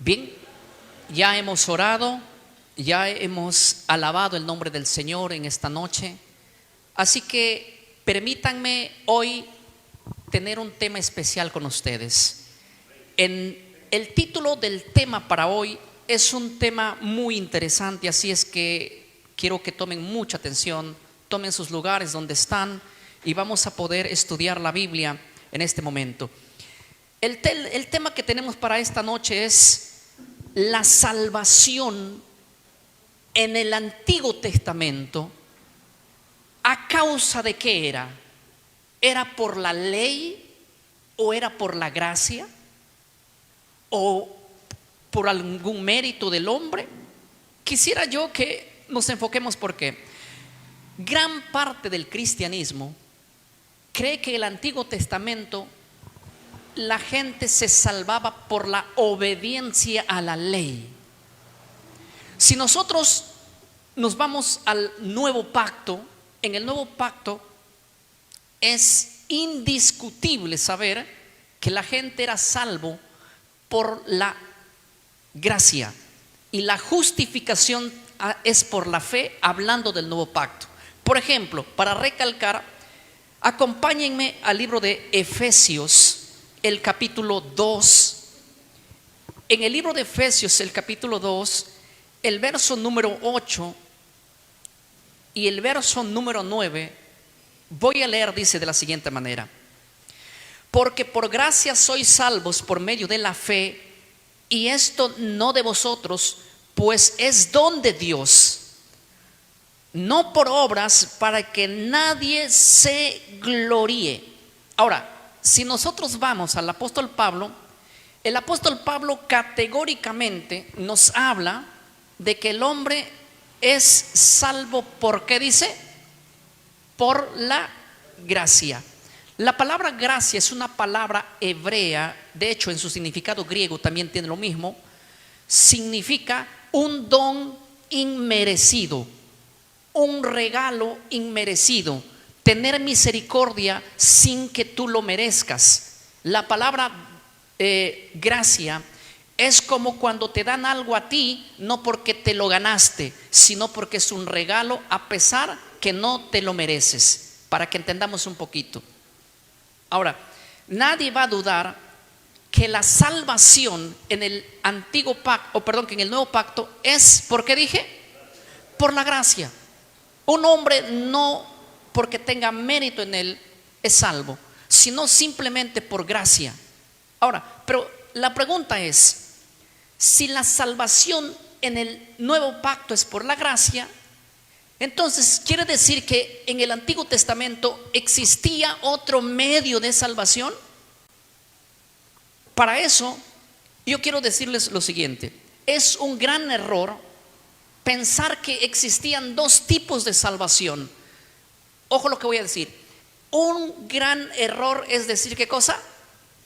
Bien, ya hemos orado, ya hemos alabado el nombre del Señor en esta noche. Así que permítanme hoy tener un tema especial con ustedes. El título del tema para hoy es un tema muy interesante, así es que quiero que tomen mucha atención, tomen sus lugares donde están y vamos a poder estudiar la Biblia en este momento. El tema que tenemos para esta noche es la salvación en el Antiguo Testamento. ¿A causa de qué era? ¿Era por la ley o era por la gracia o por algún mérito del hombre? Quisiera yo que nos enfoquemos porque gran parte del cristianismo cree que el Antiguo Testamento la gente se salvaba por la obediencia a la ley. Si nosotros nos vamos al Nuevo Pacto, en el Nuevo Pacto es indiscutible saber que la gente era salvo por la gracia y la justificación es por la fe, hablando del Nuevo Pacto. Por ejemplo, para recalcar, acompáñenme al libro de Efesios, el capítulo 2. En el libro de Efesios, el capítulo 2, el verso número 8 y el verso número 9, voy a leer, dice de la siguiente manera: porque por gracia sois salvos por medio de la fe, y esto no de vosotros, pues es don de Dios, no por obras, para que nadie se gloríe. Ahora, si nosotros vamos al apóstol Pablo, el apóstol Pablo categóricamente nos habla de que el hombre es salvo. ¿Por qué dice? Por la gracia. La palabra gracia es una palabra hebrea, de hecho en su significado griego también tiene lo mismo. Significa un don inmerecido, un regalo inmerecido, tener misericordia sin que tú lo merezcas. La palabra gracia es como cuando te dan algo a ti, no porque te lo ganaste, sino porque es un regalo a pesar que no te lo mereces, para que entendamos un poquito. Ahora, nadie va a dudar que la salvación en el antiguo pacto, que en el nuevo pacto es, ¿por qué dije? Por la gracia. Un hombre no porque tenga mérito en él es salvo, sino simplemente por gracia. Ahora, pero la pregunta es, si la salvación en el nuevo pacto es por la gracia, entonces quiere decir que en el Antiguo Testamento existía otro medio de salvación. Para eso yo quiero decirles lo siguiente: es un gran error pensar que existían dos tipos de salvación. Ojo lo que voy a decir. Un gran error es decir, ¿qué cosa?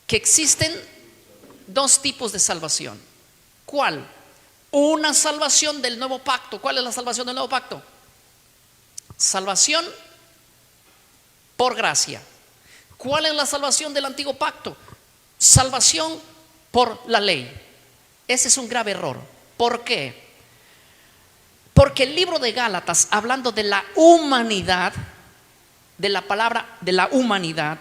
Que existen dos tipos de salvación. ¿Cuál? Una salvación del nuevo pacto. ¿Cuál es la salvación del nuevo pacto? Salvación por gracia. ¿Cuál es la salvación del antiguo pacto? Salvación por la ley. Ese es un grave error. ¿Por qué? Porque el libro de Gálatas, hablando de la humanidad, de la palabra de la humanidad,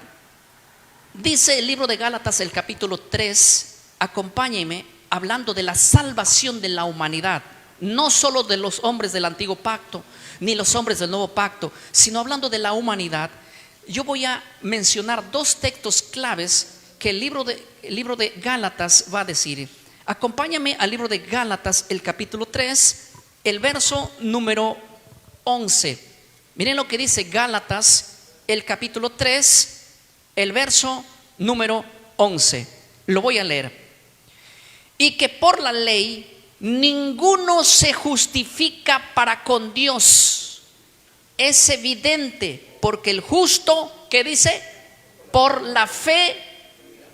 dice el libro de Gálatas, el capítulo 3, acompáñenme, hablando de la salvación de la humanidad, no solo de los hombres del antiguo pacto, ni los hombres del nuevo pacto, sino hablando de la humanidad. Yo voy a mencionar dos textos claves que el libro de Gálatas va a decir. Acompáñame al libro de Gálatas, el capítulo 3, el verso número 11. Miren lo que dice Gálatas, el capítulo 3, el verso número 11. Lo voy a leer. Y que por la ley ninguno se justifica para con Dios. Es evidente, porque el justo, ¿qué dice? Por la fe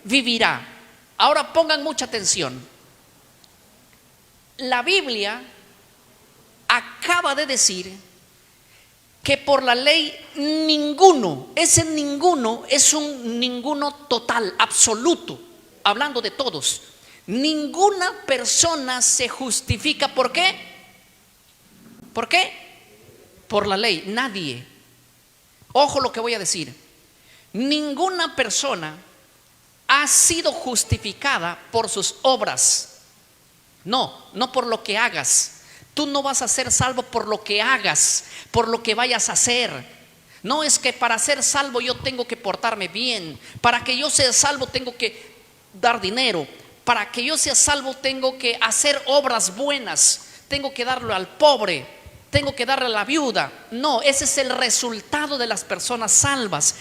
vivirá. Ahora pongan mucha atención. La Biblia acaba de decir que por la ley ninguno, ese ninguno es un ninguno total, absoluto, hablando de todos. Ninguna persona se justifica. ¿Por qué? ¿Por qué? Por la ley. Nadie. Ojo lo que voy a decir. Ninguna persona ha sido justificada por sus obras. No, no por lo que hagas. Tú no vas a ser salvo por lo que hagas, por lo que vayas a hacer. No es que para ser salvo yo tengo que portarme bien. Para que yo sea salvo tengo que dar dinero. Para que yo sea salvo tengo que hacer obras buenas. Tengo que darle al pobre. Tengo que darle a la viuda. No, ese es el resultado de las personas salvas.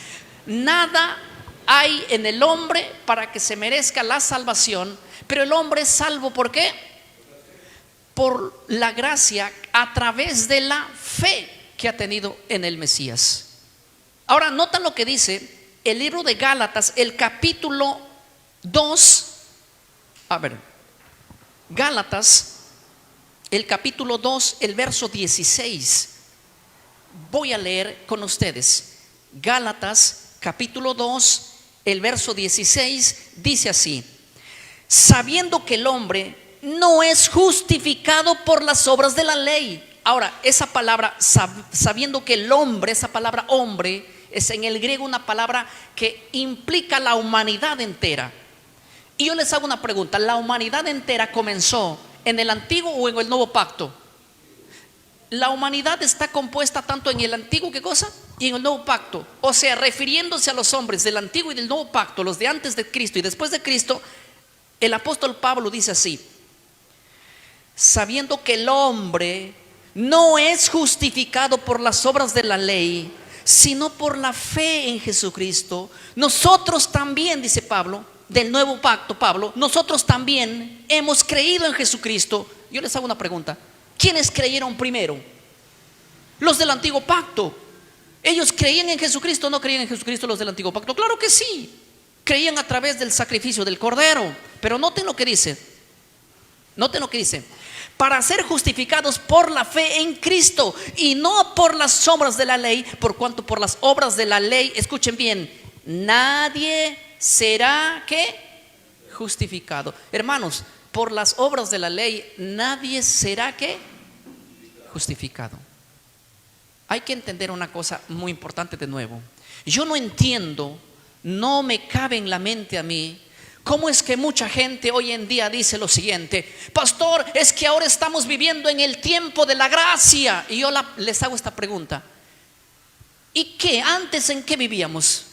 Nada hay en el hombre para que se merezca la salvación. Pero el hombre es salvo, ¿por qué? Por la gracia, a través de la fe que ha tenido en el Mesías. Ahora notan lo que dice el libro de Gálatas, el capítulo 2. A ver, Gálatas, el capítulo 2, el verso 16. Voy a leer con ustedes. Gálatas, capítulo 2, el verso 16, dice así: sabiendo que el hombre no es justificado por las obras de la ley. Ahora, esa palabra, sabiendo que el hombre, esa palabra hombre, es en el griego una palabra que implica la humanidad entera. Y yo les hago una pregunta: ¿la humanidad entera comenzó en el antiguo o en el nuevo pacto? La humanidad está compuesta tanto en el antiguo, ¿qué cosa? Y en el nuevo pacto. O sea, refiriéndose a los hombres del antiguo y del nuevo pacto, los de antes de Cristo y después de Cristo, el apóstol Pablo dice así: sabiendo que el hombre no es justificado por las obras de la ley, sino por la fe en Jesucristo, nosotros también, dice Pablo, del nuevo pacto, Pablo, nosotros también hemos creído en Jesucristo. Yo les hago una pregunta: ¿quiénes creyeron primero? Los del antiguo pacto. ¿Ellos creían en Jesucristo o no creían en Jesucristo los del antiguo pacto? Claro que sí, creían a través del sacrificio del Cordero. Pero noten lo que dice. Noten lo que dice: para ser justificados por la fe en Cristo y no por las obras de la ley, por cuanto por las obras de la ley, escuchen bien, nadie será ¿qué? Justificado. Hermanos, por las obras de la ley nadie será ¿qué? Justificado. Hay que entender una cosa muy importante de nuevo. Yo no entiendo, no me cabe en la mente a mí, ¿cómo es que mucha gente hoy en día dice lo siguiente: pastor, es que ahora estamos viviendo en el tiempo de la gracia? Y yo les hago esta pregunta: ¿y qué? ¿Antes en qué vivíamos?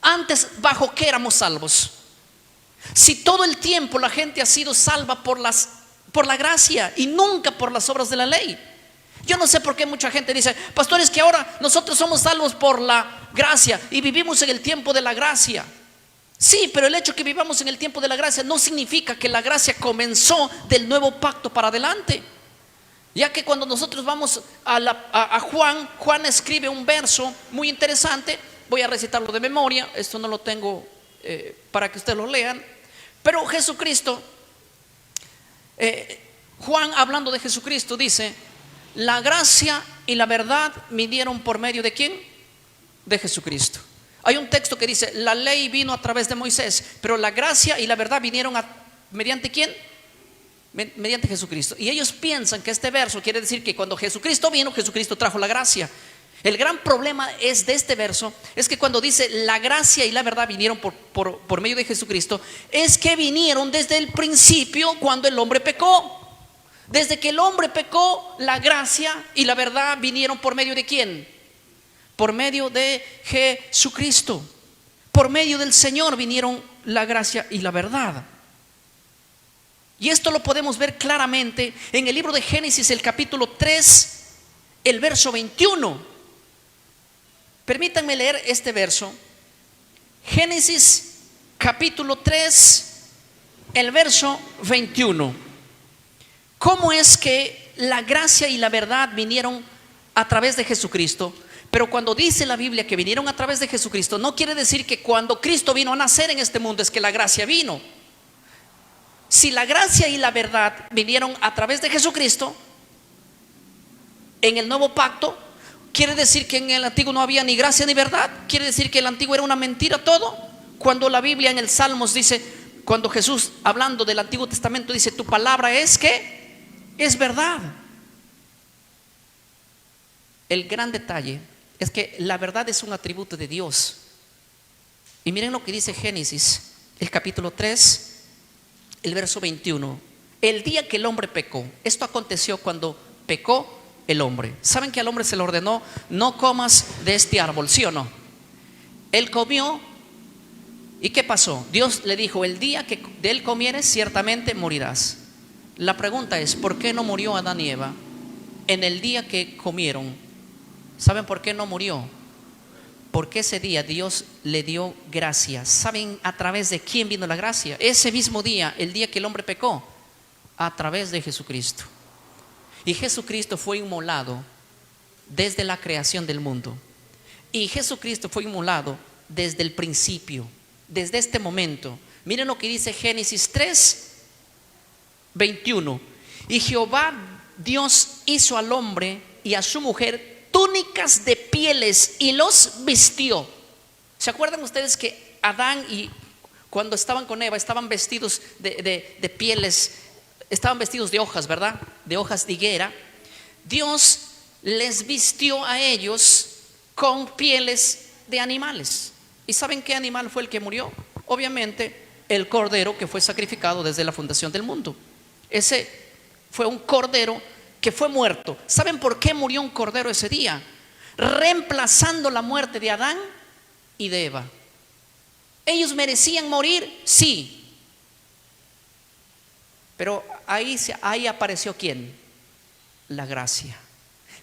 ¿Antes bajo qué éramos salvos? Si todo el tiempo la gente ha sido salva por la gracia y nunca por las obras de la ley. Yo no sé por qué mucha gente dice: pastor, es que ahora nosotros somos salvos por la gracia y vivimos en el tiempo de la gracia. Sí, pero el hecho que vivamos en el tiempo de la gracia no significa que la gracia comenzó del nuevo pacto para adelante. Ya que cuando nosotros vamos a Juan escribe un verso muy interesante. Voy a recitarlo de memoria, esto no lo tengo para que ustedes lo lean. Pero Jesucristo, Juan, hablando de Jesucristo, dice: la gracia y la verdad vinieron por medio ¿de quién? De Jesucristo. Hay un texto que dice: la ley vino a través de Moisés, pero la gracia y la verdad vinieron ¿mediante quién? Mediante Jesucristo. Y ellos piensan que este verso quiere decir que cuando Jesucristo vino, Jesucristo trajo la gracia. El gran problema de este verso es que cuando dice la gracia y la verdad vinieron por medio de Jesucristo, es que vinieron desde el principio, cuando el hombre pecó. Desde que el hombre pecó, la gracia y la verdad vinieron por medio ¿de quién? Por medio de Jesucristo. Por medio del Señor vinieron la gracia y la verdad. Y esto lo podemos ver claramente en el libro de Génesis, el capítulo 3, el verso 21. Permítanme leer este verso. Génesis capítulo 3, el verso 21. ¿Cómo es que la gracia y la verdad vinieron a través de Jesucristo? Pero cuando dice la Biblia que vinieron a través de Jesucristo, no quiere decir que cuando Cristo vino a nacer en este mundo es que la gracia vino. Si la gracia y la verdad vinieron a través de Jesucristo en el nuevo pacto, ¿quiere decir que en el antiguo no había ni gracia ni verdad? ¿Quiere decir que el antiguo era una mentira todo? Cuando la Biblia en el Salmos dice: Cuando Jesús, hablando del Antiguo Testamento, dice: tu palabra es que es verdad. El gran detalle es que la verdad es un atributo de Dios. Y miren lo que dice Génesis, el capítulo 3, el verso 21. El día que el hombre pecó, esto aconteció cuando pecó el hombre. ¿Saben que al hombre se le ordenó: no comas de este árbol, sí o no? Él comió. ¿Y qué pasó? Dios le dijo: el día que de él comieres, ciertamente morirás. La pregunta es: ¿por qué no murió Adán y Eva en el día que comieron? ¿Saben por qué no murió? Porque ese día Dios le dio gracia. ¿Saben a través de quién vino la gracia? Ese mismo día, el día que el hombre pecó, a través de Jesucristo. Y Jesucristo fue inmolado desde la creación del mundo. Y Jesucristo fue inmolado desde el principio, desde este momento. Miren lo que dice Génesis 3, 21. Y Jehová Dios hizo al hombre y a su mujer túnicas de pieles y los vistió. ¿Se acuerdan ustedes que Adán y cuando estaban con Eva estaban vestidos de pieles, estaban vestidos de hojas, ¿verdad? De hojas de higuera. Dios les vistió a ellos con pieles de animales. ¿Y saben qué animal fue el que murió? Obviamente el cordero que fue sacrificado desde la fundación del mundo. Ese fue un cordero que fue muerto. ¿Saben por qué murió un cordero ese día? Reemplazando la muerte de Adán y de Eva. ¿Ellos merecían morir? Sí. Pero ahí apareció ¿quién? La gracia.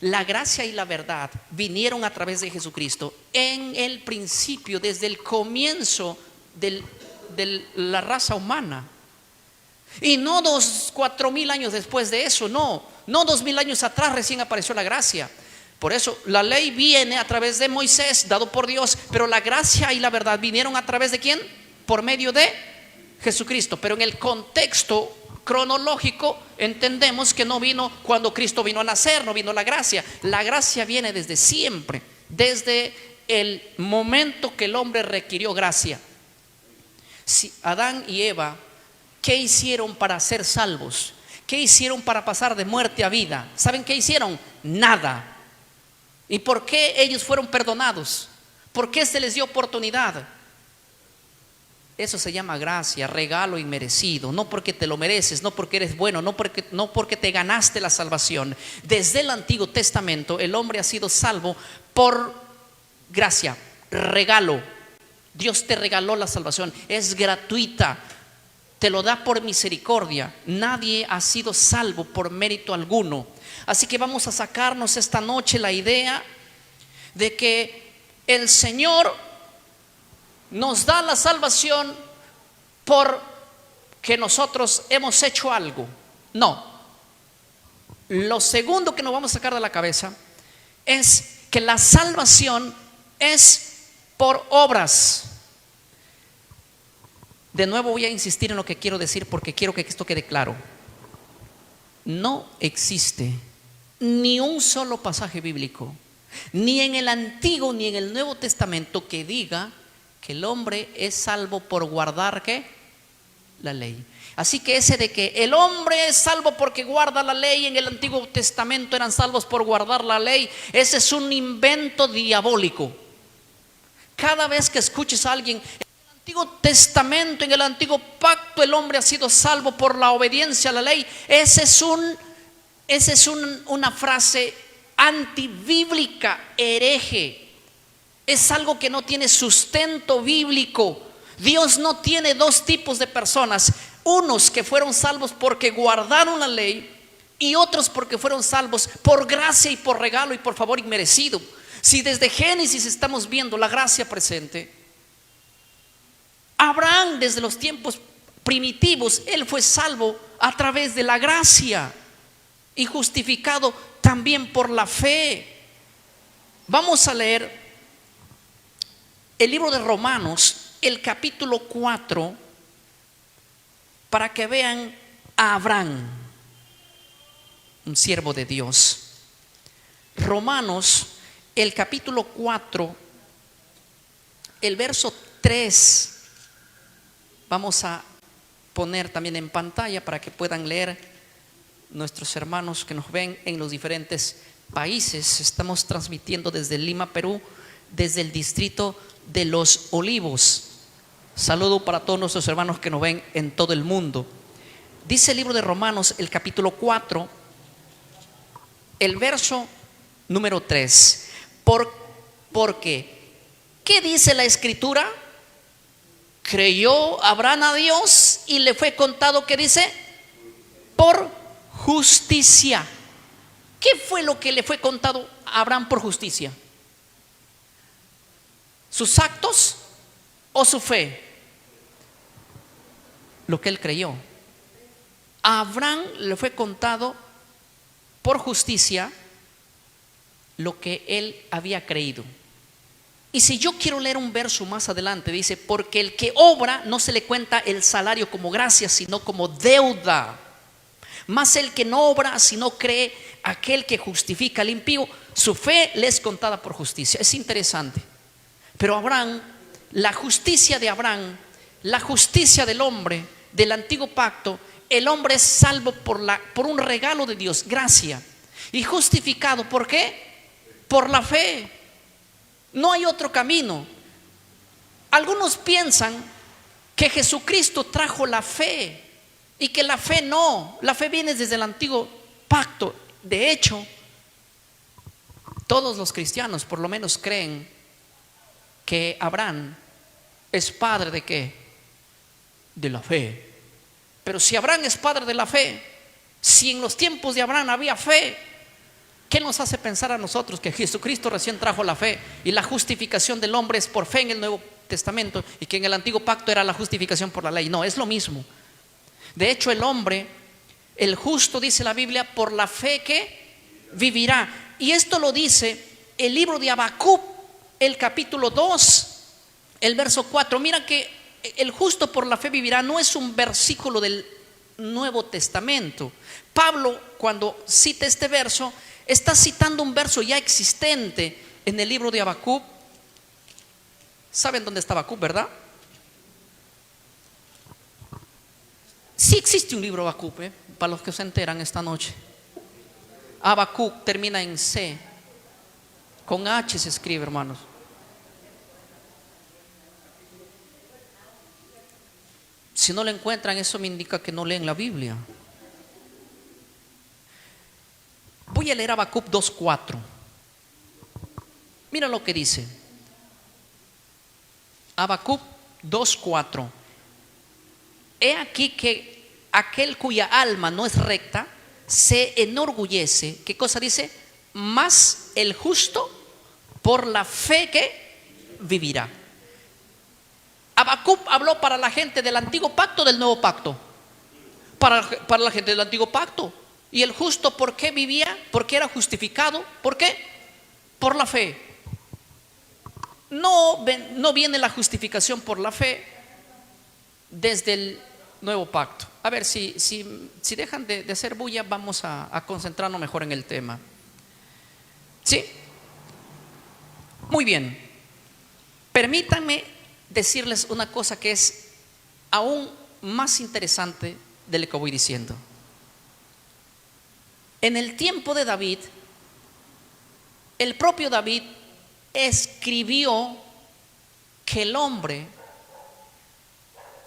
La gracia y la verdad vinieron a través de Jesucristo en el principio, desde el comienzo de la raza humana. Y no 4,000 años después de eso, no 2,000 años atrás recién apareció la gracia. Por eso la ley viene a través de Moisés, dado por Dios, pero la gracia y la verdad vinieron a través de ¿quién? Por medio de Jesucristo. Pero en el contexto cronológico entendemos que no vino cuando Cristo vino a nacer, no vino la gracia. La gracia viene desde siempre, desde el momento que el hombre requirió gracia. Si Adán y Eva, ¿qué hicieron para ser salvos? ¿Qué hicieron para pasar de muerte a vida? ¿Saben qué hicieron? Nada. ¿Y por qué ellos fueron perdonados? ¿Por qué se les dio oportunidad? Eso se llama gracia, regalo inmerecido. No porque te lo mereces, no porque eres bueno, no porque te ganaste la salvación. Desde el Antiguo Testamento el hombre ha sido salvo por gracia, regalo. Dios te regaló la salvación, es gratuita. Te lo da por misericordia. Nadie ha sido salvo por mérito alguno. Así que vamos a sacarnos esta noche la idea de que el Señor nos da la salvación porque nosotros hemos hecho algo. No. Lo segundo que nos vamos a sacar de la cabeza es que la salvación es por obras. De nuevo voy a insistir en lo que quiero decir porque quiero que esto quede claro. No existe ni un solo pasaje bíblico, ni en el Antiguo ni en el Nuevo Testamento, que diga que el hombre es salvo por guardar ¿qué? La ley. Así que ese de que el hombre es salvo porque guarda la ley, en el Antiguo Testamento eran salvos por guardar la ley, ese es un invento diabólico. Cada vez que escuches a alguien: Antiguo Testamento, en el Antiguo Pacto el hombre ha sido salvo por la obediencia a la ley, esa es una frase antibíblica, hereje. Es algo que no tiene sustento bíblico. Dios no tiene dos tipos de personas: unos que fueron salvos porque guardaron la ley y otros porque fueron salvos por gracia y por regalo y por favor inmerecido. Si desde Génesis estamos viendo la gracia presente, Abraham, desde los tiempos primitivos, él fue salvo a través de la gracia y justificado también por la fe. Vamos a leer el libro de Romanos, el capítulo 4, para que vean a Abraham, un siervo de Dios. Romanos, el capítulo 4, el verso 3. Vamos a poner también en pantalla para que puedan leer nuestros hermanos que nos ven en los diferentes países. Estamos transmitiendo desde Lima, Perú, desde el distrito de Los Olivos. Saludo para todos nuestros hermanos que nos ven en todo el mundo. Dice el libro de Romanos, el capítulo 4, el verso número 3. Porque, ¿qué dice la Escritura? Creyó Abraham a Dios y le fue contado, ¿qué dice? Por justicia. ¿Qué fue lo que le fue contado a Abraham por justicia? ¿Sus actos o su fe? Lo que él creyó. A Abraham le fue contado por justicia lo que él había creído. Y si yo quiero leer un verso más adelante, dice: porque el que obra no se le cuenta el salario como gracia, sino como deuda. Mas el que no obra, sino cree aquel que justifica al impío, su fe le es contada por justicia. Es interesante. Pero Abraham, la justicia de Abraham, la justicia del hombre del antiguo pacto, el hombre es salvo por un regalo de Dios, gracia. Y justificado, ¿por qué? Por la fe. No hay otro camino. Algunos piensan que Jesucristo trajo la fe y que la fe no. La fe viene desde el antiguo pacto. De hecho, todos los cristianos por lo menos creen que Abraham es padre de ¿qué? De la fe. Pero si Abraham es padre de la fe, si en los tiempos de Abraham había fe, ¿qué nos hace pensar a nosotros que Jesucristo recién trajo la fe y la justificación del hombre es por fe en el Nuevo Testamento y que en el antiguo pacto era la justificación por la ley? No, es lo mismo. De hecho, el hombre, el justo, dice la Biblia, por la fe que vivirá. Y esto lo dice el libro de Habacuc, el capítulo 2, el verso 4. Mira que el justo por la fe vivirá no es un versículo del Nuevo Testamento. Pablo, cuando cita este verso, está citando un verso ya existente en el libro de Habacuc. ¿Saben dónde está Habacuc, verdad? Sí existe un libro Habacuc, para los que se enteran esta noche. Habacuc termina en C, con H se escribe, hermanos. Si no lo encuentran, eso me indica que no leen la Biblia. Voy a leer Habacuc 2:4. Mira lo que dice Habacuc 2:4. He aquí que aquel cuya alma no es recta se enorgullece. ¿Qué cosa dice? Mas el justo por la fe que vivirá. Habacuc habló para la gente del antiguo pacto, del nuevo pacto. Para la gente del antiguo pacto. Y el justo, ¿por qué vivía? Porque era justificado. ¿Por qué? Por la fe. No viene la justificación por la fe desde el nuevo pacto. A ver, si dejan de hacer bulla, vamos a concentrarnos mejor en el tema. ¿Sí? Muy bien. Permítanme decirles una cosa que es aún más interesante de lo que voy diciendo. En el tiempo de David, el propio David escribió que el hombre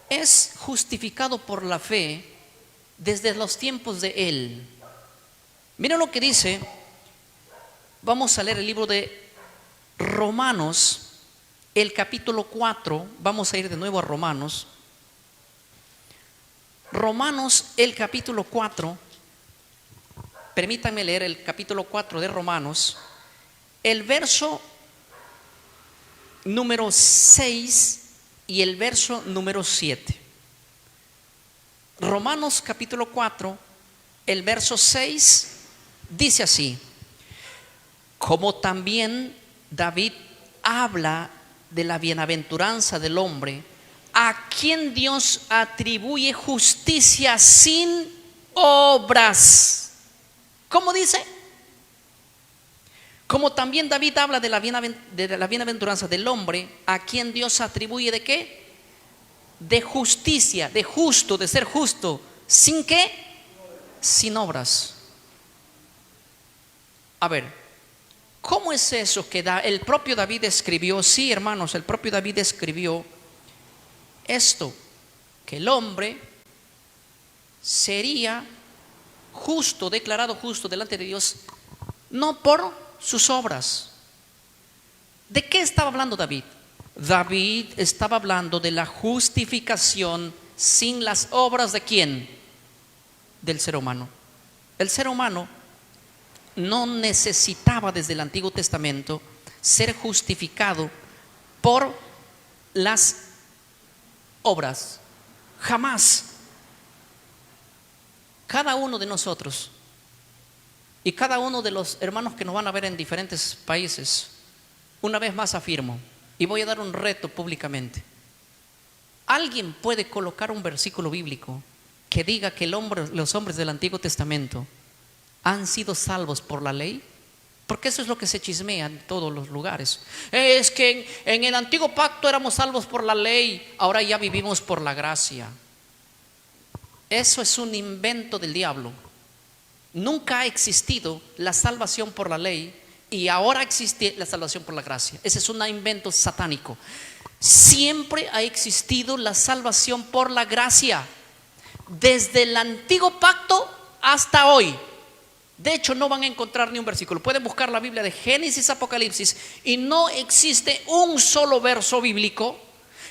es justificado por la fe desde los tiempos de él. Miren lo que dice. Vamos a leer el libro de Romanos, el capítulo 4. Vamos a ir de nuevo a Romanos. Romanos, el capítulo 4. Permítanme leer el capítulo 4 de Romanos, el verso número 6 y el verso número 7. Romanos capítulo 4, el verso 6 dice así: como también David habla de la bienaventuranza del hombre a quien Dios atribuye justicia sin obras. ¿Cómo dice? Como también David habla de la bienaventuranza del hombre a quien Dios atribuye ¿de qué? de justicia, de justo, de ser justo. ¿Sin qué? Sin obras. A ver, ¿cómo es eso que el propio David escribió? Sí, hermanos, el propio David escribió esto, que el hombre sería justo, declarado justo delante de Dios, no por sus obras. ¿De qué estaba hablando David? David estaba hablando de la justificación sin las obras ¿de quién? Del ser humano. El ser humano no necesitaba desde el Antiguo Testamento ser justificado por las obras. Jamás. Cada uno de nosotros y cada uno de los hermanos que nos van a ver en diferentes países, una vez más afirmo, y voy a dar un reto públicamente: ¿alguien puede colocar un versículo bíblico que diga que los hombres del Antiguo Testamento han sido salvos por la ley? Porque eso es lo que se chismea en todos los lugares. Es que en el antiguo pacto éramos salvos por la ley, ahora ya vivimos por la gracia. Eso es un invento del diablo. Nunca ha existido la salvación por la ley y ahora existe la salvación por la gracia. Ese es un invento satánico. Siempre ha existido la salvación por la gracia, desde el antiguo pacto hasta hoy. De hecho, no van a encontrar ni un versículo. Pueden buscar la Biblia de Génesis, Apocalipsis, y no existe un solo verso bíblico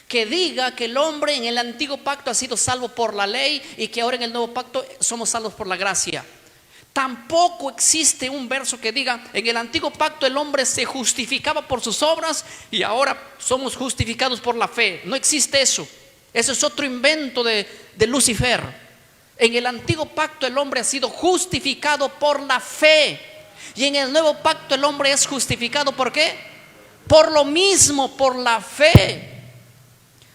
que diga que el hombre en el antiguo pacto ha sido salvo por la ley y que ahora en el nuevo pacto somos salvos por la gracia. Tampoco existe un verso que diga en el antiguo pacto el hombre se justificaba por sus obras y ahora somos justificados por la fe. No existe eso. Eso es otro invento de Lucifer. En el antiguo pacto el hombre ha sido justificado por la fe, y en el nuevo pacto el hombre es justificado ¿por qué? Por lo mismo, por la fe.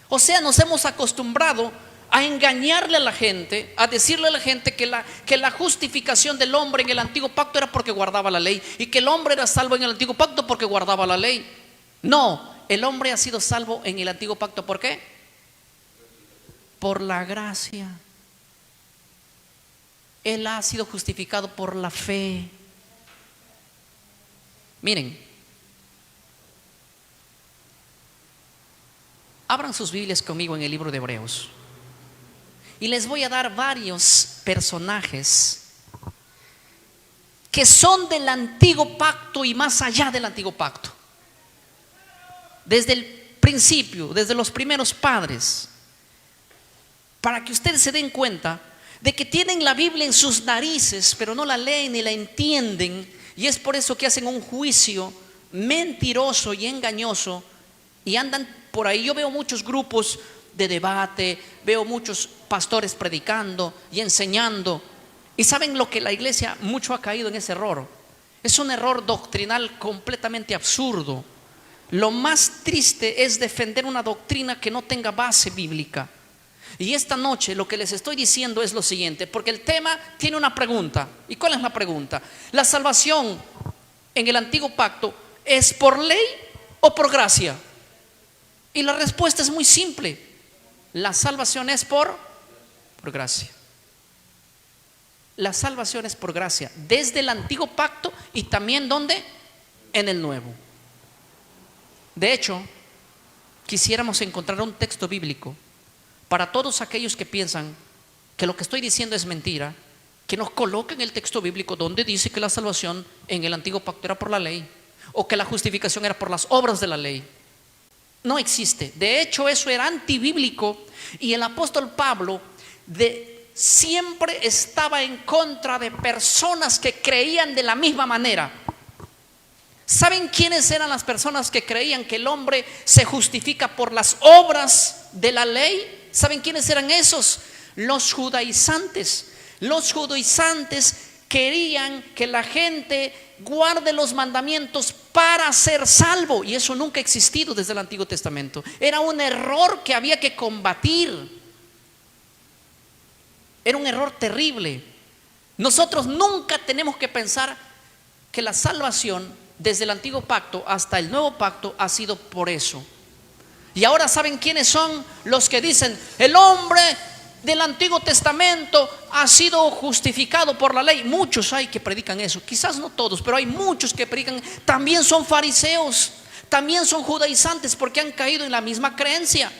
O sea, nos hemos acostumbrado a engañarle a la gente, a decirle a la gente que la justificación del hombre en el antiguo pacto era porque guardaba la ley, y que el hombre era salvo en el antiguo pacto porque guardaba la ley. No, el hombre ha sido salvo en el antiguo pacto ¿por qué? Por la gracia. Él ha sido justificado por la fe. Miren, abran sus Biblias conmigo en el libro de Hebreos y les voy a dar varios personajes que son del antiguo pacto y más allá del antiguo pacto. Desde el principio, desde los primeros padres, para que ustedes se den cuenta de que tienen la Biblia en sus narices, pero no la leen ni la entienden, y es por eso que hacen un juicio mentiroso y engañoso y andan por ahí. Yo veo muchos grupos de debate, veo muchos pastores predicando y enseñando, y saben lo que la iglesia mucho ha caído en ese error. Es un error doctrinal completamente absurdo. Lo más triste es defender una doctrina que no tenga base bíblica. Y esta noche lo que les estoy diciendo es lo siguiente, porque el tema tiene una pregunta. ¿Y cuál es la pregunta? ¿La salvación en el antiguo pacto es por ley o por gracia? Y la respuesta es muy simple: la salvación es por gracia. La salvación es por gracia, desde el antiguo pacto y también ¿dónde? En el nuevo. De hecho, quisiéramos encontrar un texto bíblico para todos aquellos que piensan que lo que estoy diciendo es mentira, que nos coloquen el texto bíblico donde dice que la salvación en el antiguo pacto era por la ley, o que la justificación era por las obras de la ley. No existe. De hecho, eso era antibíblico, y el apóstol Pablo siempre estaba en contra de personas que creían de la misma manera. ¿Saben quiénes eran las personas que creían que el hombre se justifica por las obras de la ley? ¿Saben quiénes eran esos? Los judaizantes. Los judaizantes querían que la gente guarde los mandamientos para ser salvo, y eso nunca ha existido desde el Antiguo Testamento. Era un error que había que combatir. Era un error terrible. Nosotros nunca tenemos que pensar que la salvación desde el antiguo pacto hasta el nuevo pacto ha sido por eso. Y ahora saben quiénes son los que dicen: el hombre del Antiguo Testamento ha sido justificado por la ley. Muchos hay que predican eso, quizás no todos, pero hay muchos que predican. También son fariseos, también son judaizantes, porque han caído en la misma creencia.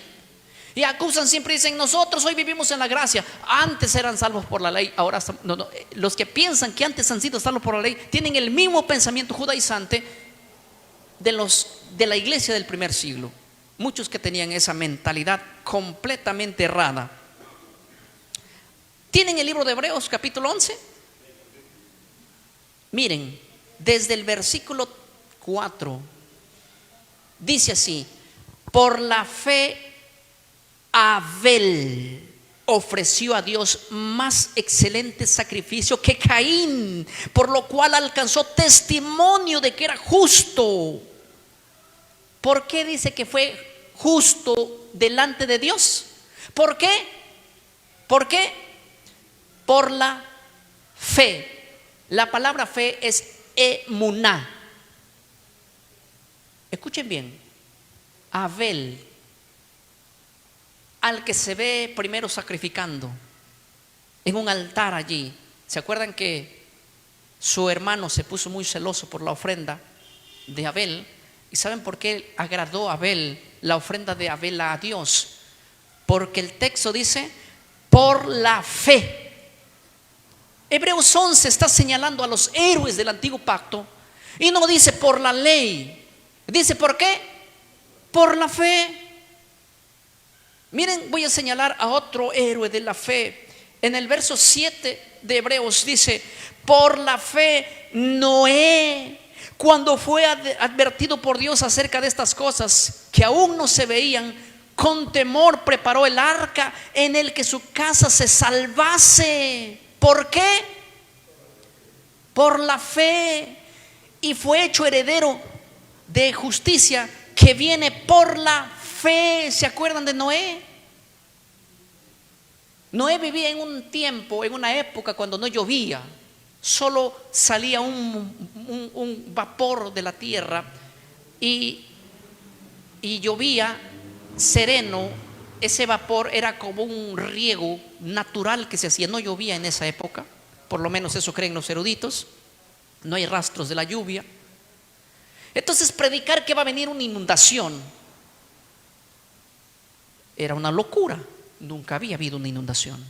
Y acusan, siempre dicen: nosotros hoy vivimos en la gracia. Antes eran salvos por la ley, ahora no. Los que piensan que antes han sido salvos por la ley tienen el mismo pensamiento judaizante de la iglesia del primer siglo. Muchos que tenían esa mentalidad completamente errada. ¿Tienen el libro de Hebreos capítulo 11? Miren, desde el versículo 4 dice así: por la fe Abel ofreció a Dios más excelente sacrificio que Caín, por lo cual alcanzó testimonio de que era justo. ¿Por qué dice que fue justo delante de Dios? ¿Por qué? ¿Por qué? Por la fe. La palabra fe es emuná. Escuchen bien. Abel, al que se ve primero sacrificando en un altar allí. ¿Se acuerdan que su hermano se puso muy celoso por la ofrenda de Abel? ¿Y saben por qué agradó a Abel la ofrenda de Abel a Dios? Porque el texto dice: por la fe. Hebreos 11 está señalando a los héroes del antiguo pacto y no dice por la ley. Dice: ¿por qué? Por la fe. Miren, voy a señalar a otro héroe de la fe. En el verso 7 de Hebreos dice: por la fe Noé, cuando fue advertido por Dios acerca de estas cosas que aún no se veían, con temor preparó el arca en el que su casa se salvase. ¿Por qué? Por la fe. Y fue hecho heredero de justicia que viene por la fe. ¿Se acuerdan de Noé? Noé vivía en un tiempo, en una época cuando no llovía. Solo salía un vapor de la tierra y llovía sereno. Ese vapor era como un riego natural que se hacía. No llovía en esa época, por lo menos eso creen los eruditos. No hay rastros de la lluvia. Entonces, predicar que va a venir una inundación era una locura. Nunca había habido una inundación.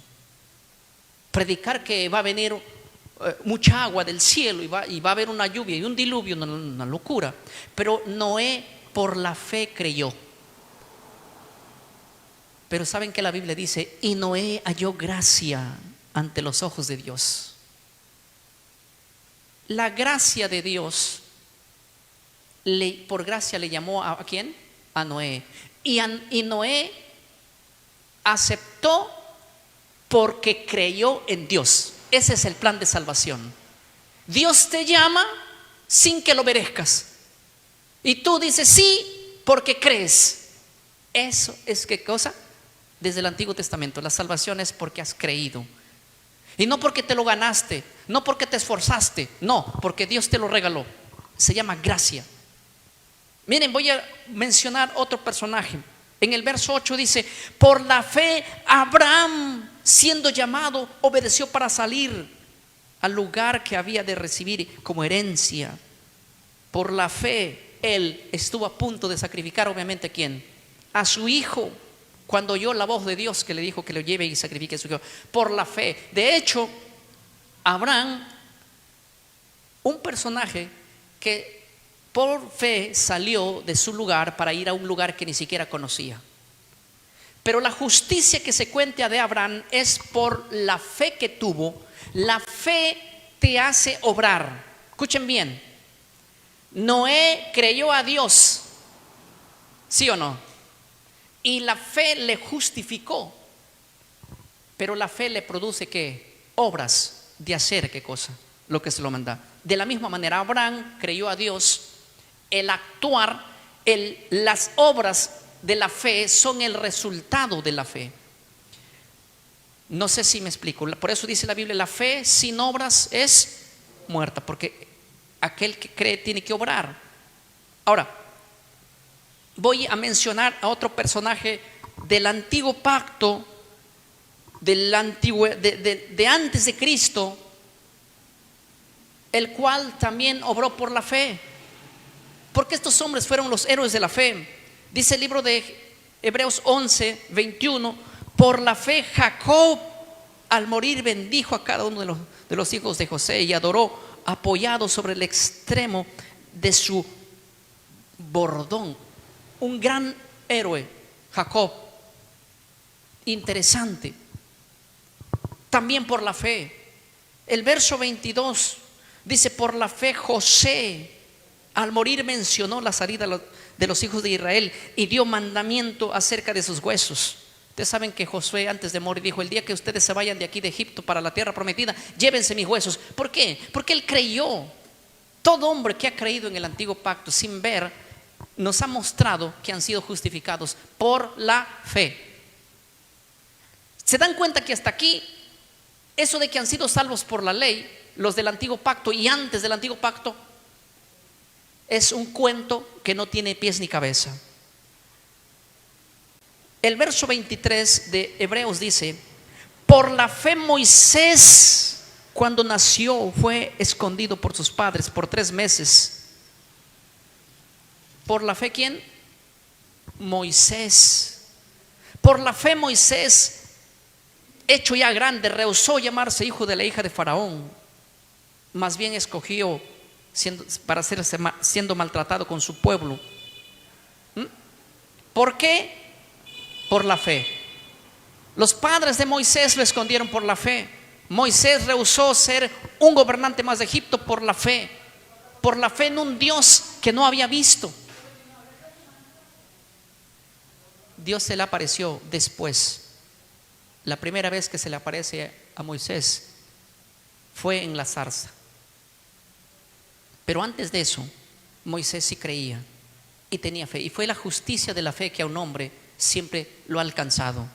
Predicar que va a venir mucha agua del cielo y va a haber una lluvia y un diluvio, una locura. Pero Noé por la fe creyó. Pero saben que la Biblia dice: y Noé halló gracia ante los ojos de Dios. La gracia de Dios, por gracia le llamó ¿a quién? A Noé. Y Noé aceptó porque creyó en Dios. Ese es el plan de salvación. Dios te llama sin que lo merezcas. Y tú dices sí porque crees. Eso es ¿qué cosa? Desde el Antiguo Testamento, la salvación es porque has creído. Y no porque te lo ganaste, no porque te esforzaste, no, porque Dios te lo regaló. Se llama gracia. Miren, voy a mencionar otro personaje. En el verso 8 dice: por la fe Abraham, siendo llamado, obedeció para salir al lugar que había de recibir como herencia. Por la fe él estuvo a punto de sacrificar, obviamente, ¿a quién? A su hijo, cuando oyó la voz de Dios que le dijo que lo lleve y sacrifique a su hijo. Por la fe. De hecho, Abraham, un personaje que por fe salió de su lugar para ir a un lugar que ni siquiera conocía. Pero la justicia que se cuenta de Abraham es por la fe que tuvo. La fe te hace obrar. Escuchen bien. Noé creyó a Dios, ¿sí o no? Y la fe le justificó. Pero la fe le produce ¿qué? Obras de hacer ¿qué cosa? Lo que se lo manda. De la misma manera, Abraham creyó a Dios. El actuar, las obras de la fe son el resultado de la fe. No sé si me explico. Por eso dice la Biblia: la fe sin obras es muerta, porque aquel que cree tiene que obrar. Ahora, voy a mencionar a otro personaje del antiguo pacto, de antes de Cristo, el cual también obró por la fe, porque estos hombres fueron los héroes de la fe. Dice el libro de Hebreos 11:21: por la fe Jacob al morir bendijo a cada uno de los hijos de José y adoró apoyado sobre el extremo de su bordón. Un gran héroe, Jacob. Interesante. También por la fe. El verso 22 dice: por la fe José al morir mencionó la salida de los hijos de Israel y dio mandamiento acerca de sus huesos. Ustedes saben que Josué antes de morir dijo: el día que ustedes se vayan de aquí de Egipto para la tierra prometida, llévense mis huesos. ¿Por qué? Porque él creyó. Todo hombre que ha creído en el antiguo pacto sin ver, nos ha mostrado que han sido justificados por la fe. ¿Se dan cuenta que hasta aquí, eso de que han sido salvos por la ley, los del antiguo pacto y antes del antiguo pacto, es un cuento que no tiene pies ni cabeza? El verso 23 de Hebreos dice: por la fe Moisés, cuando nació, fue escondido por sus padres por 3 meses. ¿Por la fe quién? Moisés. Por la fe Moisés, hecho ya grande, rehusó llamarse hijo de la hija de Faraón, más bien escogió siendo maltratado con su pueblo. ¿Por qué? Por la fe. Los padres de Moisés lo escondieron por la fe. Moisés rehusó ser un gobernante más de Egipto por la fe en un Dios que no había visto. Dios se le apareció después. La primera vez que se le aparece a Moisés fue en la zarza. Pero antes de eso, Moisés sí creía y tenía fe. Y fue la justicia de la fe que a un hombre siempre lo ha alcanzado.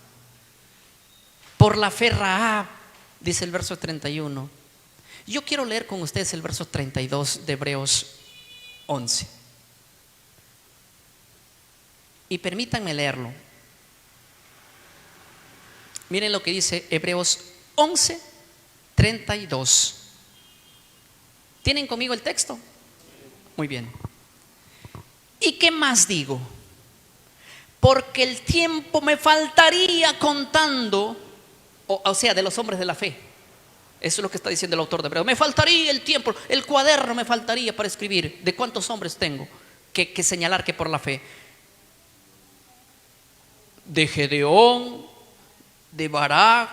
Por la fe Rahab, dice el verso 31. Yo quiero leer con ustedes el verso 32 de Hebreos 11. Y permítanme leerlo. Miren lo que dice Hebreos 11, 32. ¿Tienen conmigo el texto? Muy bien. ¿Y qué más digo? Porque el tiempo me faltaría contando, o sea, de los hombres de la fe. Eso es lo que está diciendo el autor de Hebreos. Me faltaría el tiempo, el cuaderno me faltaría para escribir de cuántos hombres tengo que señalar que por la fe. De Gedeón, de Barak,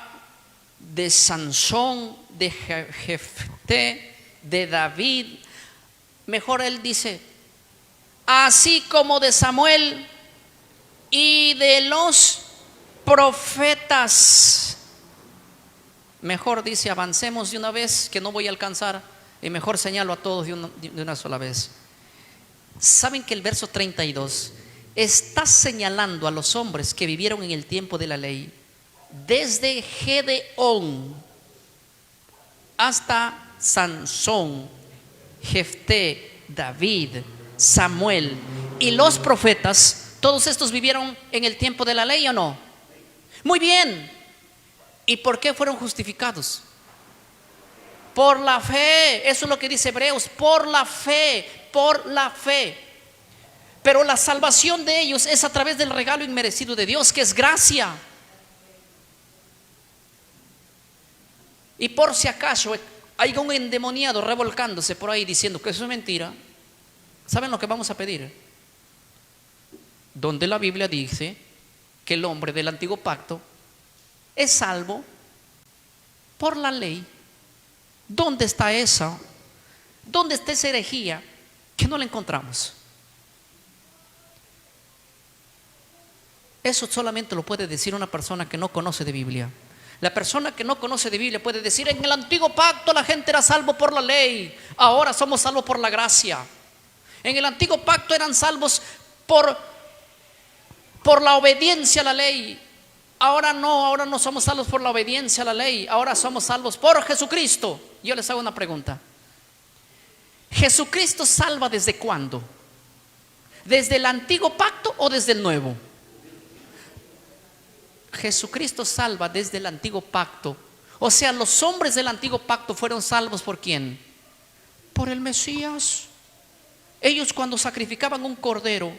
de Sansón, de Jefté, de David. Mejor él dice: así como de Samuel y de los profetas. Mejor dice: avancemos de una vez, que no voy a alcanzar, y mejor señalo a todos de una sola vez. ¿Saben que el verso 32 está señalando a los hombres que vivieron en el tiempo de la ley, desde Gedeón hasta Sansón, Jefté, David, Samuel y los profetas? ¿Todos estos vivieron en el tiempo de la ley o no? Muy bien. ¿Y por qué fueron justificados? Por la fe. Eso es lo que dice Hebreos: por la fe, por la fe. Pero la salvación de ellos es a través del regalo inmerecido de Dios, que es gracia. Y por si acaso hay un endemoniado revolcándose por ahí diciendo que eso es mentira, ¿saben lo que vamos a pedir? Donde la Biblia dice que el hombre del antiguo pacto es salvo por la ley. ¿Dónde está eso? ¿Dónde está esa herejía que no la encontramos? Eso solamente lo puede decir una persona que no conoce de Biblia. La persona que no conoce de Biblia puede decir: en el antiguo pacto la gente era salvo por la ley, ahora somos salvos por la gracia. En el antiguo pacto eran salvos por la obediencia a la ley. Ahora no somos salvos por la obediencia a la ley, ahora somos salvos por Jesucristo. Yo les hago una pregunta: ¿Jesucristo salva desde cuándo? ¿Desde el antiguo pacto o desde el nuevo? Jesucristo salva desde el antiguo pacto. O sea, los hombres del antiguo pacto fueron salvos ¿por quién? Por el Mesías. Ellos cuando sacrificaban un cordero,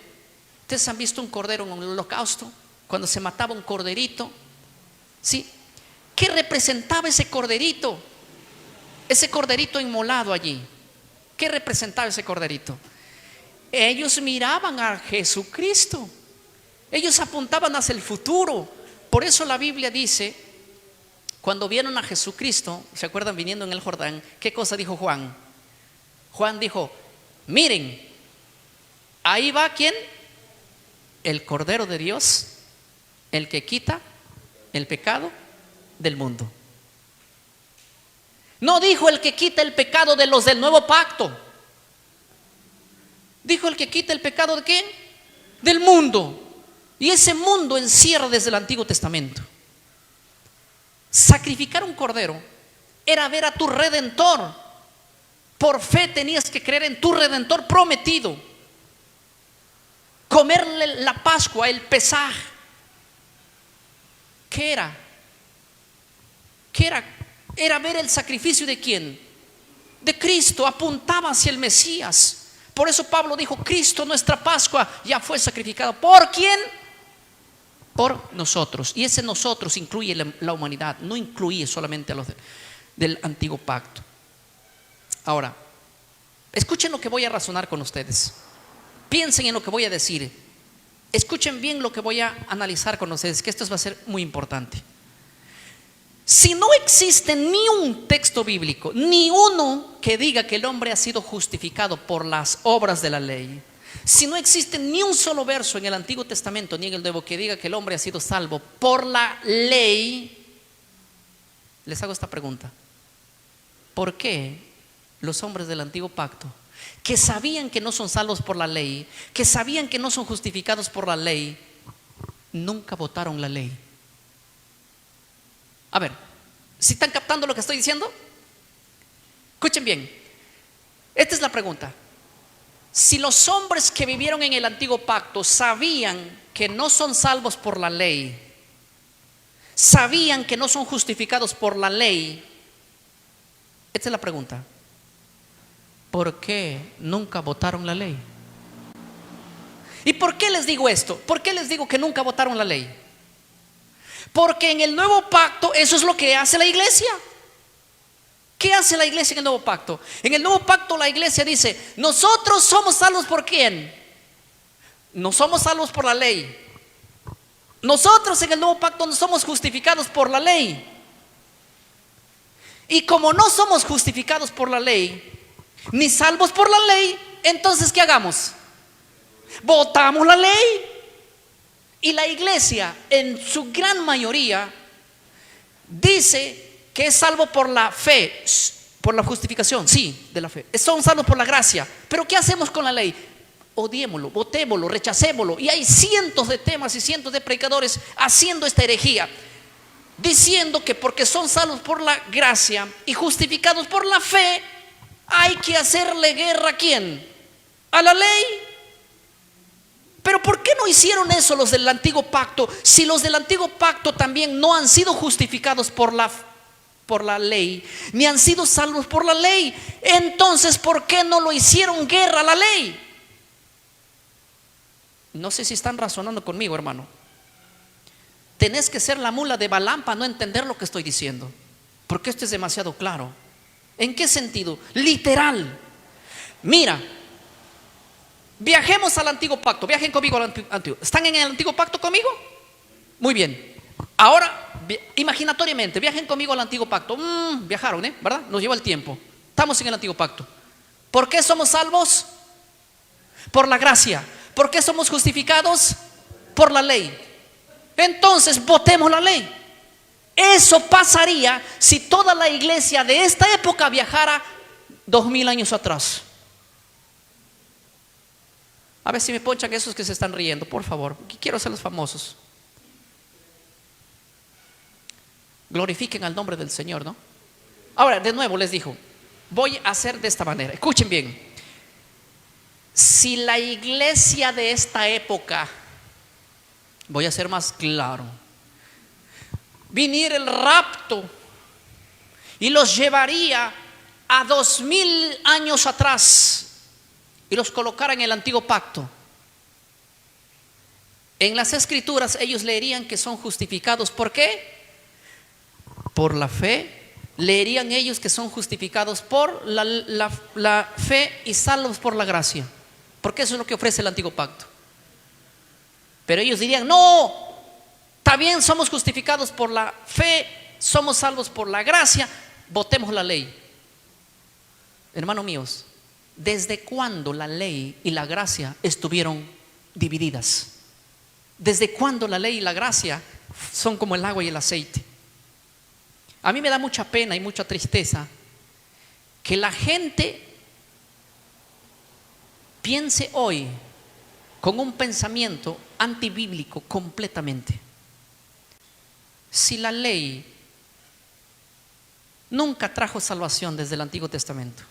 ustedes han visto un cordero en el holocausto, cuando se mataba un corderito, ¿sí? ¿Qué representaba ese corderito? Ese corderito inmolado allí, ¿qué representaba ese corderito? Ellos miraban a Jesucristo, ellos apuntaban hacia el futuro. Por eso la Biblia dice, cuando vieron a Jesucristo, ¿se acuerdan viniendo en el Jordán? ¿Qué cosa dijo Juan? Juan dijo, miren, ahí va ¿quién? El Cordero de Dios, el que quita el pecado del mundo. No dijo el que quita el pecado de los del nuevo pacto. Dijo el que quita el pecado ¿de quién? Del mundo. Y ese mundo encierra desde el Antiguo Testamento. Sacrificar un cordero era ver a tu Redentor. Por fe tenías que creer en tu Redentor prometido. Comerle la Pascua, el Pesaj. ¿Qué era? ¿Qué era? Era ver el sacrificio ¿de quién? De Cristo, apuntaba hacia el Mesías. Por eso Pablo dijo, Cristo nuestra Pascua ya fue sacrificado. ¿Por quién? Por nosotros. Y ese nosotros incluye la humanidad, no incluye solamente a los del antiguo pacto. Ahora, escuchen lo que voy a razonar con ustedes. Piensen en lo que voy a decir. Escuchen bien lo que voy a analizar con ustedes, que esto va a ser muy importante. Si no existe ni un texto bíblico, ni uno que diga que el hombre ha sido justificado por las obras de la ley, si no existe ni un solo verso en el Antiguo Testamento ni en el Nuevo que diga que el hombre ha sido salvo por la ley, les hago esta pregunta: ¿por qué los hombres del Antiguo Pacto, que sabían que no son salvos por la ley, que sabían que no son justificados por la ley, nunca votaron la ley? A ver, ¿sí están captando lo que estoy diciendo? Escuchen bien. Esta es la pregunta. Si los hombres que vivieron en el antiguo pacto sabían que no son salvos por la ley, sabían que no son justificados por la ley, esta es la pregunta: ¿por qué nunca votaron la ley? ¿Y por qué les digo esto? ¿Por qué les digo que nunca votaron la ley? Porque en el nuevo pacto eso es lo que hace la iglesia. ¿Qué hace la iglesia en el nuevo pacto? En el nuevo pacto la iglesia dice: nosotros somos salvos ¿por quién? No somos salvos por la ley. Nosotros en el nuevo pacto no somos justificados por la ley. Y como no somos justificados por la ley, ni salvos por la ley, entonces ¿qué hagamos? Votamos la ley. Y la iglesia en su gran mayoría dice que es salvo por la fe, por la justificación, sí, de la fe. Son salvos por la gracia. Pero ¿qué hacemos con la ley? Odiémoslo, votémoslo, rechacémoslo. Y hay cientos de temas y cientos de predicadores haciendo esta herejía, diciendo que porque son salvos por la gracia y justificados por la fe, hay que hacerle guerra ¿a quién? A la ley. Pero ¿por qué no hicieron eso los del antiguo pacto? Si los del antiguo pacto también no han sido justificados por la ley, ni han sido salvos por la ley, entonces ¿por qué no lo hicieron guerra a la ley? No sé si están razonando conmigo, hermano. Tenés que ser la mula de Balaam para no entender lo que estoy diciendo, porque esto es demasiado claro. ¿En qué sentido? Literal. Mira, viajemos al antiguo pacto. Viajen conmigo al antiguo. ¿Están en el antiguo pacto conmigo? Muy bien. Ahora, imaginatoriamente, viajen conmigo al antiguo pacto. Viajaron, ¿verdad? Nos lleva el tiempo. Estamos en el antiguo pacto. ¿Por qué somos salvos? Por la gracia. ¿Por qué somos justificados? Por la ley. Entonces, votemos la ley. Eso pasaría si toda la iglesia de esta época viajara 2000 años atrás. A ver si me ponchan esos que se están riendo, por favor. Quiero ser los famosos. Glorifiquen al nombre del Señor, ¿no? Ahora, de nuevo les digo, voy a hacer de esta manera. Escuchen bien. Si la iglesia de esta época, voy a ser más claro, viniera el rapto y los llevaría a 2000 años atrás y los colocara en el antiguo pacto, en las escrituras ellos leerían que son justificados. ¿Por qué? Por la fe. Leerían ellos que son justificados por la fe y salvos por la gracia, porque eso es lo que ofrece el antiguo pacto. Pero ellos dirían: no, también somos justificados por la fe, somos salvos por la gracia, votemos la ley. Hermanos míos, ¿desde cuándo la ley y la gracia estuvieron divididas? ¿Desde cuándo la ley y la gracia son como el agua y el aceite? A mí me da mucha pena y mucha tristeza que la gente piense hoy con un pensamiento antibíblico completamente. Si la ley nunca trajo salvación desde el Antiguo Testamento,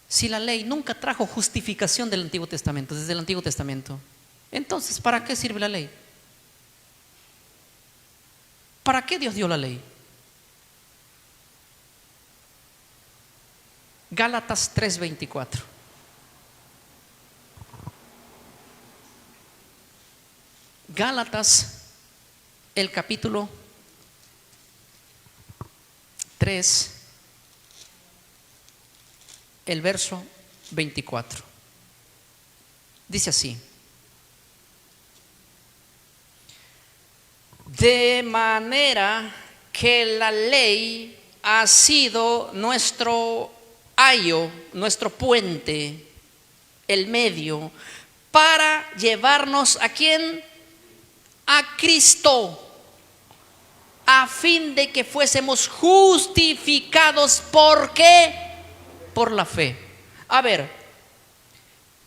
si la ley nunca trajo justificación del Antiguo Testamento, desde el Antiguo Testamento, entonces ¿para qué sirve la ley? ¿Para qué Dios dio la ley? Gálatas 3:24. Gálatas, el capítulo 3, el verso 24. Dice así: de manera que la ley ha sido nuestro ayo, nuestro puente, el medio para llevarnos ¿a quién? A Cristo, a fin de que fuésemos justificados. ¿Por qué? Por la fe. A ver,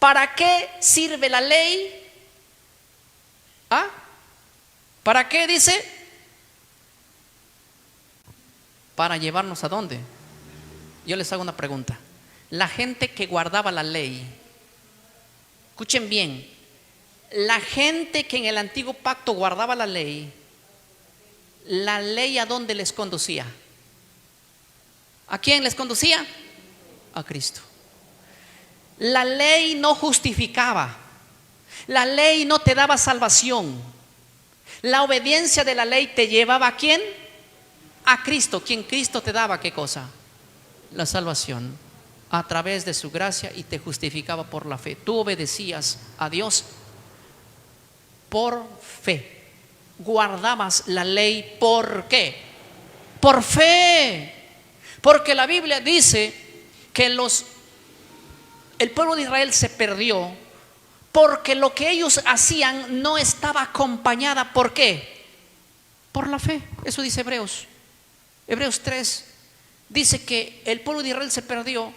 ¿para qué sirve la ley? ¿Ah? ¿Para qué dice? ¿Para llevarnos a dónde? Yo les hago una pregunta. La gente que guardaba la ley, escuchen bien, la gente que en el antiguo pacto guardaba la ley ¿a dónde les conducía? ¿A quién les conducía? A Cristo. La ley no justificaba, la ley no te daba salvación. La obediencia de la ley te llevaba ¿a quién? A Cristo. ¿Quién? Cristo te daba ¿qué cosa? La salvación a través de su gracia, y te justificaba por la fe. Tú obedecías a Dios por fe, guardabas la ley. ¿Por qué? Por fe. Porque la Biblia dice que el pueblo de Israel se perdió porque lo que ellos hacían no estaba acompañada. ¿Por qué? Por la fe. Eso dice Hebreos 3. Dice que el pueblo de Israel se perdió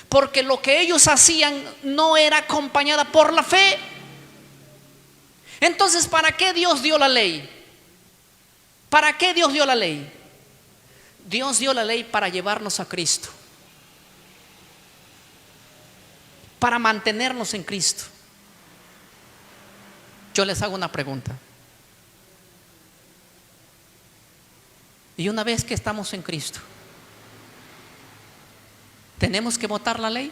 porque lo que ellos hacían no era acompañada por la fe. Entonces, ¿para qué Dios dio la ley? ¿Para qué Dios dio la ley? Dios dio la ley para llevarnos a Cristo, para mantenernos en Cristo. Yo les hago una pregunta. Y una vez que estamos en Cristo, ¿tenemos que votar la ley?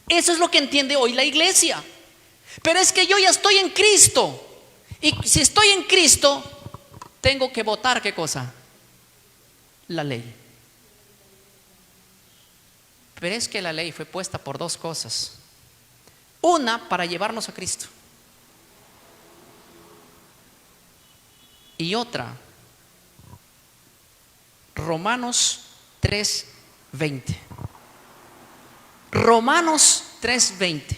Eso es lo que entiende hoy la iglesia. Pero es que yo ya estoy en Cristo, y si estoy en Cristo, tengo que votar ¿qué cosa? La ley. Pero es que la ley fue puesta por dos cosas. Una, para llevarnos a Cristo, y otra, Romanos 3:20. Romanos 3:20.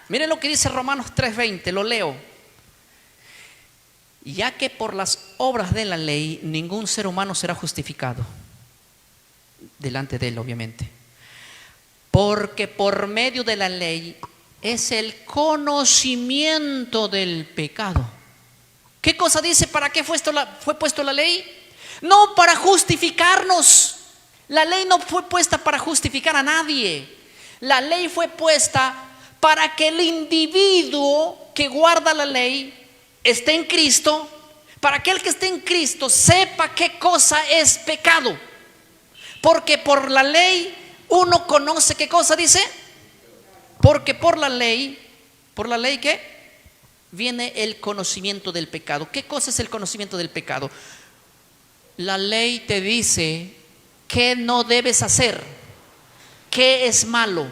Miren lo que dice Romanos 3:20, lo leo. Ya que por las obras de la ley ningún ser humano será justificado delante de él, obviamente, porque por medio de la ley es el conocimiento del pecado. ¿Qué cosa dice? ¿Para qué fue puesto la ley? No para justificarnos. La ley no fue puesta para justificar a nadie. La ley fue puesta para que el individuo que guarda la ley esté en Cristo, para que el que esté en Cristo sepa qué cosa es pecado. Porque por la ley uno conoce qué cosa dice. Porque por la ley ¿qué? Viene el conocimiento del pecado. ¿Qué cosa es el conocimiento del pecado? La ley te dice qué no debes hacer, qué es malo,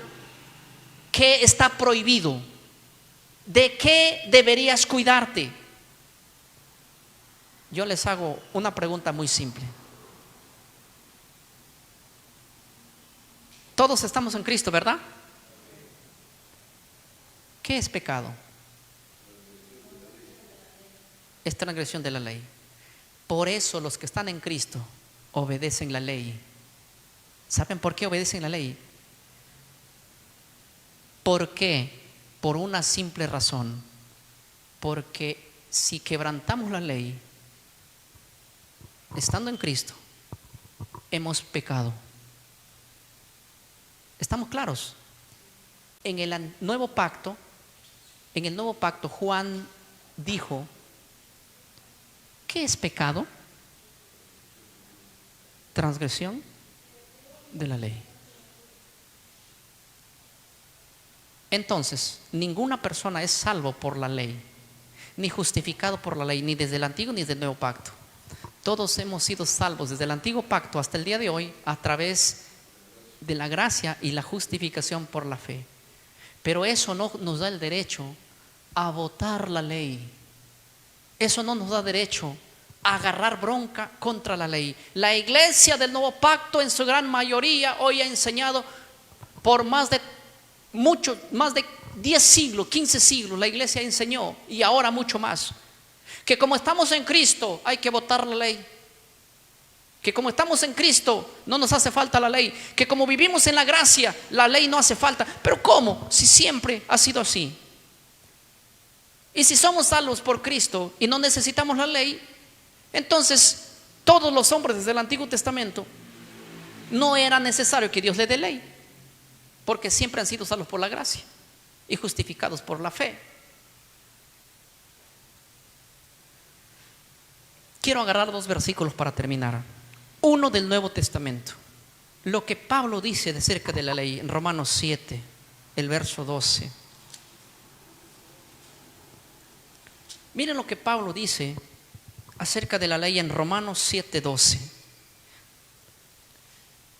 qué está prohibido, de qué deberías cuidarte. Yo les hago una pregunta muy simple. Todos estamos en Cristo, ¿verdad? ¿Qué es pecado? Es transgresión de la ley. Por eso los que están en Cristo obedecen la ley. ¿Saben por qué obedecen la ley? ¿Por qué? Por una simple razón. Porque si quebrantamos la ley, estando en Cristo, hemos pecado. ¿Estamos claros? En el nuevo pacto, Juan dijo: ¿qué es pecado? Transgresión de la ley. Entonces, ninguna persona es salvo por la ley, ni justificado por la ley, ni desde el antiguo ni desde el nuevo pacto. Todos hemos sido salvos desde el antiguo pacto hasta el día de hoy a través de la gracia y la justificación por la fe. Pero eso no nos da el derecho a votar la ley. Eso no nos da derecho a agarrar bronca contra la ley. La iglesia del nuevo pacto en su gran mayoría hoy ha enseñado por más de 10 siglos, 15 siglos, la iglesia enseñó, y ahora mucho más, que como estamos en Cristo hay que votar la ley. Que como estamos en Cristo no nos hace falta la ley. Que como vivimos en la gracia, la ley no hace falta. Pero ¿cómo? Si siempre ha sido así. Y si somos salvos por Cristo y no necesitamos la ley, entonces todos los hombres desde el Antiguo Testamento no era necesario que Dios les dé ley, porque siempre han sido salvos por la gracia y justificados por la fe. Quiero agarrar 2 versículos para terminar. Uno del Nuevo Testamento, lo que Pablo dice acerca de la ley en Romanos 7, el verso 12. Miren lo que Pablo dice acerca de la ley en Romanos 7, 12.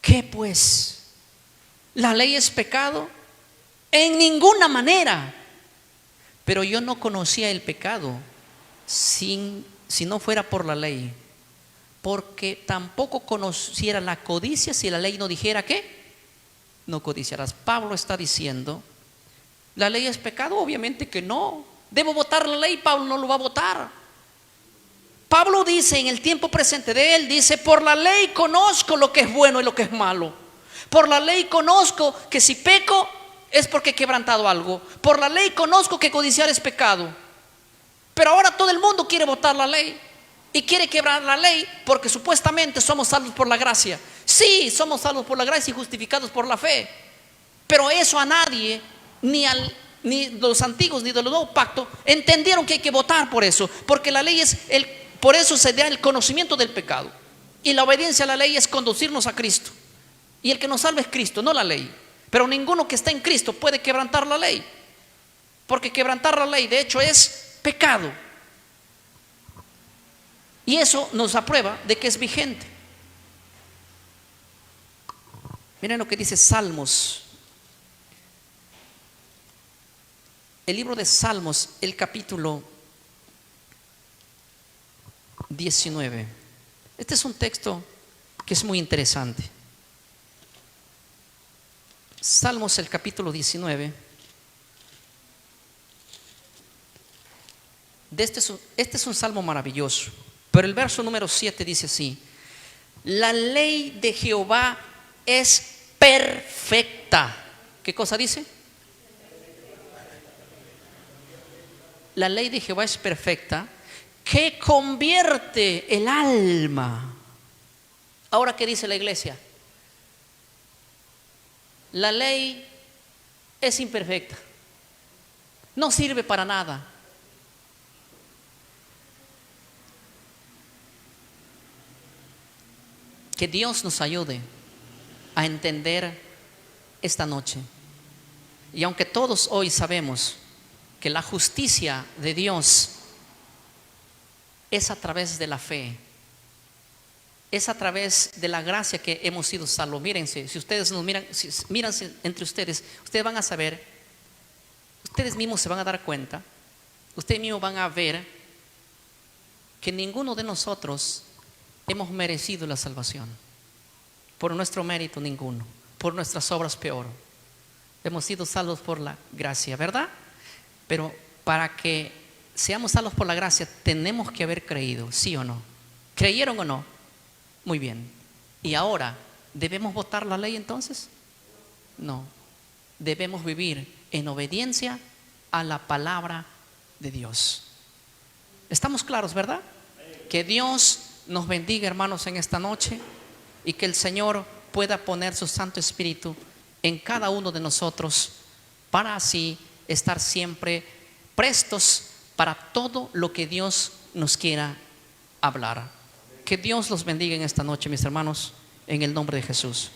¿Qué pues? ¿La ley es pecado? En ninguna manera. Pero yo no conocía el pecado si no fuera por la ley, porque tampoco conociera la codicia si la ley no dijera ¿qué? No codiciarás. Pablo está diciendo: ¿la ley es pecado? Obviamente que no. ¿Debo votar la ley? Pablo no lo va a votar. Pablo dice en el tiempo presente de él, dice: por la ley conozco lo que es bueno y lo que es malo. Por la ley conozco que si peco es porque he quebrantado algo. Por la ley conozco que codiciar es pecado. Pero ahora todo el mundo quiere votar la ley y quiere quebrar la ley porque supuestamente somos salvos por la gracia. Sí, somos salvos por la gracia y justificados por la fe. Pero eso a nadie, ni los antiguos ni de los nuevos pactos, entendieron que hay que votar por eso. Porque la ley por eso se da el conocimiento del pecado. Y la obediencia a la ley es conducirnos a Cristo. Y el que nos salva es Cristo, no la ley. Pero ninguno que está en Cristo puede quebrantar la ley, porque quebrantar la ley de hecho es pecado. Y eso nos aprueba de que es vigente. Miren lo que dice Salmos. El libro de Salmos, el capítulo 19. Este es un texto que es muy interesante. Salmos, el capítulo 19. Este es un salmo maravilloso. Pero el verso número 7 dice así: la ley de Jehová es perfecta. ¿Qué cosa dice? La ley de Jehová es perfecta, que convierte el alma. Ahora, ¿qué dice la iglesia? La ley es imperfecta, no sirve para nada. Que Dios nos ayude a entender esta noche. Y aunque todos hoy sabemos que la justicia de Dios es a través de la fe, es a través de la gracia que hemos sido salvos. Mírense, si ustedes nos miran, si miran entre ustedes, ustedes van a saber, ustedes mismos se van a dar cuenta, ustedes mismos van a ver que ninguno de nosotros hemos merecido la salvación. Por nuestro mérito ninguno, por nuestras obras peor. Hemos sido salvos por la gracia, ¿verdad? Pero para que seamos salvos por la gracia tenemos que haber creído, ¿sí o no? ¿Creyeron o no? Muy bien. ¿Y ahora debemos votar la ley entonces? No. Debemos vivir en obediencia a la palabra de Dios. ¿Estamos claros, verdad? Que Dios nos bendiga, hermanos, en esta noche, y que el Señor pueda poner su Santo Espíritu en cada uno de nosotros para así estar siempre prestos para todo lo que Dios nos quiera hablar. Que Dios los bendiga en esta noche, mis hermanos, en el nombre de Jesús.